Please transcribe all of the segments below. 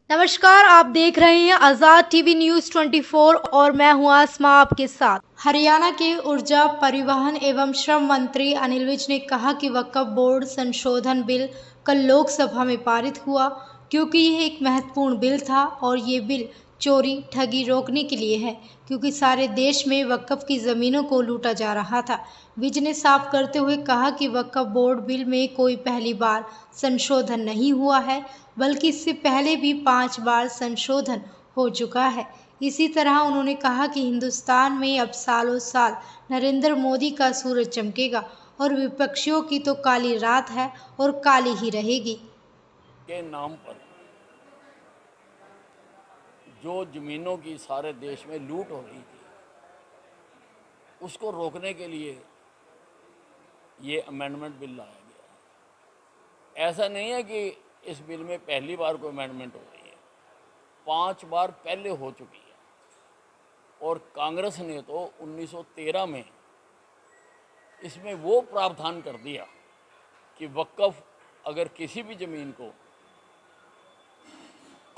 नमस्कार, आप देख रहे हैं आज़ाद टीवी न्यूज़ 24 और मैं हूं आसमा आपके साथ। हरियाणा के ऊर्जा, परिवहन एवं श्रम मंत्री अनिल विज ने कहा कि वक्फ बोर्ड संशोधन बिल कल लोकसभा में पारित हुआ क्योंकि यह एक महत्वपूर्ण बिल था और ये बिल चोरी ठगी रोकने के लिए है क्योंकि सारे देश में वक्फ की ज़मीनों को लूटा जा रहा था। विज ने साफ करते हुए कहा कि वक्फ बोर्ड बिल में कोई पहली बार संशोधन नहीं हुआ है, बल्कि इससे पहले भी 5 बार संशोधन हो चुका है। इसी तरह उन्होंने कहा कि हिंदुस्तान में अब सालों साल नरेंद्र मोदी का सूरज चमकेगा और विपक्षियों की तो काली रात है और काली ही रहेगी। के नाम पर जो ज़मीनों की सारे देश में लूट हो रही थी, उसको रोकने के लिए ये अमेंडमेंट बिल लाया गया। ऐसा नहीं है कि इस बिल में पहली बार कोई अमेंडमेंट हो रही है, 5 बार पहले हो चुकी है। और कांग्रेस ने तो 1913 में इसमें वो प्रावधान कर दिया कि वक्फ अगर किसी भी ज़मीन को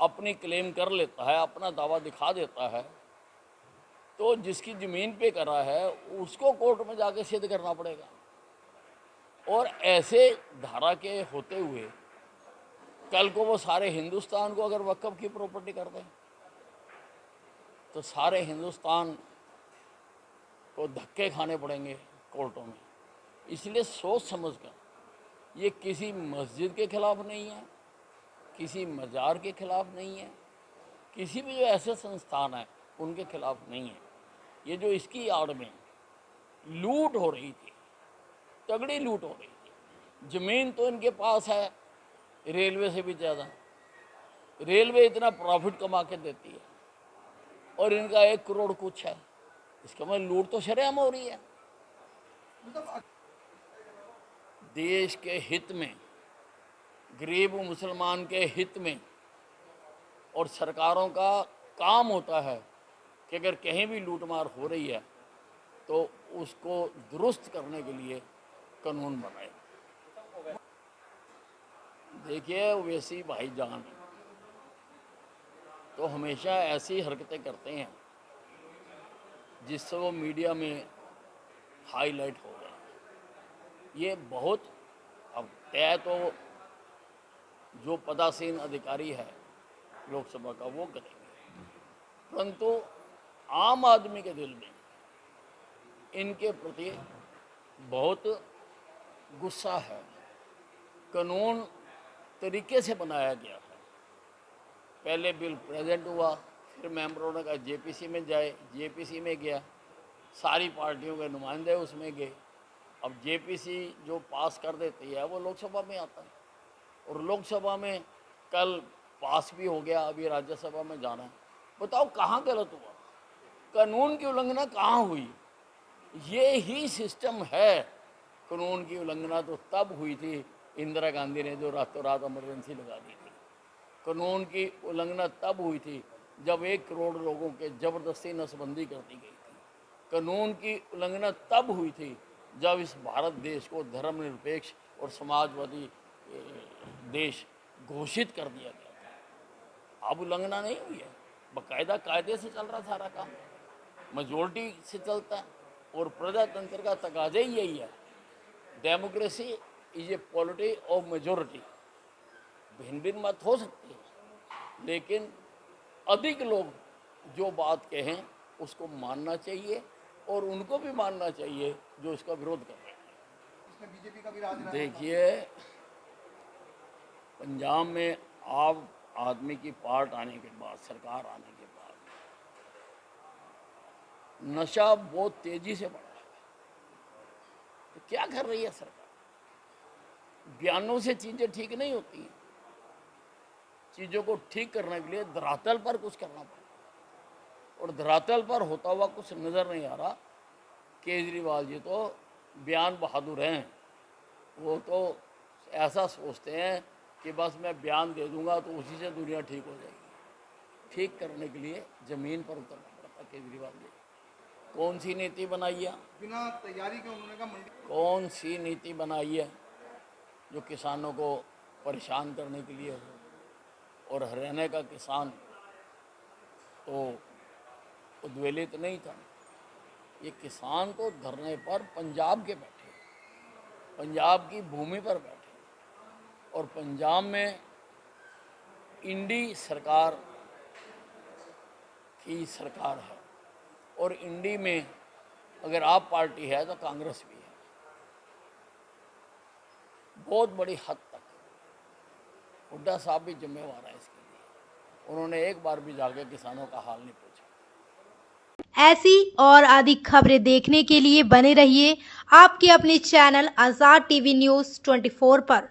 अपनी क्लेम कर लेता है, अपना दावा दिखा देता है, तो जिसकी ज़मीन पे करा है उसको कोर्ट में जाके सिद्ध करना पड़ेगा। और ऐसे धारा के होते हुए कल को वो सारे हिंदुस्तान को अगर वक्फ की प्रॉपर्टी कर दें तो सारे हिंदुस्तान को धक्के खाने पड़ेंगे कोर्टों में। इसलिए सोच समझकर, ये किसी मस्जिद के खिलाफ नहीं है, किसी मज़ार के खिलाफ नहीं है, किसी भी जो ऐसे संस्थान हैं उनके खिलाफ नहीं है। ये जो इसकी आड़ में लूट हो रही थी, तगड़ी लूट हो रही थी। ज़मीन तो इनके पास है रेलवे से भी ज़्यादा। रेलवे इतना प्रॉफिट कमा के देती है और इनका 1 करोड़ कुछ है। इसका मतलब लूट तो शरेआम हो रही है। देश के हित में, गरीब मुसलमान के हित में, और सरकारों का काम होता है कि अगर कहीं भी लूटमार हो रही है तो उसको दुरुस्त करने के लिए कानून बनाए। देखिए, वैसी भाईजान तो हमेशा ऐसी हरकतें करते हैं जिससे वो मीडिया में हाईलाइट हो गए। ये बहुत अब तय तो जो पदासीन अधिकारी है लोकसभा का वो करेंगे, परंतु आम आदमी के दिल में इनके प्रति बहुत गुस्सा है। कानून तरीके से बनाया गया है। पहले बिल प्रेजेंट हुआ, फिर मेंबरों ने कहा जेपीसी में जाए, जेपीसी में गया, सारी पार्टियों के नुमाइंदे उसमें गए। अब जेपीसी जो पास कर देती है वो लोकसभा में आता है और लोकसभा में कल पास भी हो गया, अभी राज्यसभा में जाना है। बताओ कहाँ गलत हुआ, कानून की उल्लंघना कहाँ हुई? ये ही सिस्टम है। कानून की उल्लंघना तो तब हुई थी इंदिरा गांधी ने जो रातों रात इमरजेंसी लगा दी थी। कानून की उल्लंघना तब हुई थी जब 1 करोड़ लोगों के ज़बरदस्ती नसबंदी कर दी गई थी। कानून की उल्लंघना तब हुई थी जब इस भारत देश को धर्मनिरपेक्ष और समाजवादी देश घोषित कर दिया गया था। अब उल्लंघना नहीं हुई है, बाकायदा कायदे से चल रहा सारा काम, मेजोरिटी से चलता है और प्रजातंत्र का तकाजा ही यही है। Democracy is a polity of majority. भिन्न भिन्न मत हो सकती है, लेकिन अधिक लोग जो बात कहें उसको मानना चाहिए और उनको भी मानना चाहिए जो इसका विरोध कर रहे हैं। इसमें बीजेपी का भी राज रहा है। देखिए, पंजाब में आप आदमी की पार्ट आने के बाद, सरकार आने के बाद नशा बहुत तेजी से बढ़ा है। तो क्या कर रही है सरकार? बयानों से चीज़ें ठीक नहीं होती हैं। चीज़ों को ठीक करने के लिए धरातल पर कुछ करना पड़ता, और धरातल पर होता हुआ कुछ नज़र नहीं आ रहा। केजरीवाल जी तो बयान बहादुर हैं, वो तो ऐसा सोचते हैं कि बस मैं बयान दे दूंगा तो उसी से दुनिया ठीक हो जाएगी। ठीक करने के लिए ज़मीन पर उतरना पड़ता। केजरीवाल जी कौन सी नीति बनाई है? बिना तैयारी के उन्होंने कहा मंडी। कौन सी नीति बनाई है जो किसानों को परेशान करने के लिए हो? और हरियाणा का किसान तो उद्वेलित नहीं था। ये किसान तो धरने पर पंजाब के बैठे, पंजाब की भूमि पर बैठे, और पंजाब में इंडी सरकार की सरकार है, और इंडी में अगर आप पार्टी है तो कांग्रेस भी है। बहुत बड़ी हद तक हुड्डा साहब भी जिम्मेवार है इसके लिए। उन्होंने एक बार भी जाके किसानों का हाल नहीं पूछा। ऐसी और अधिक खबरें देखने के लिए बने रहिए आपके अपने चैनल आजाद टीवी न्यूज़ 24 पर।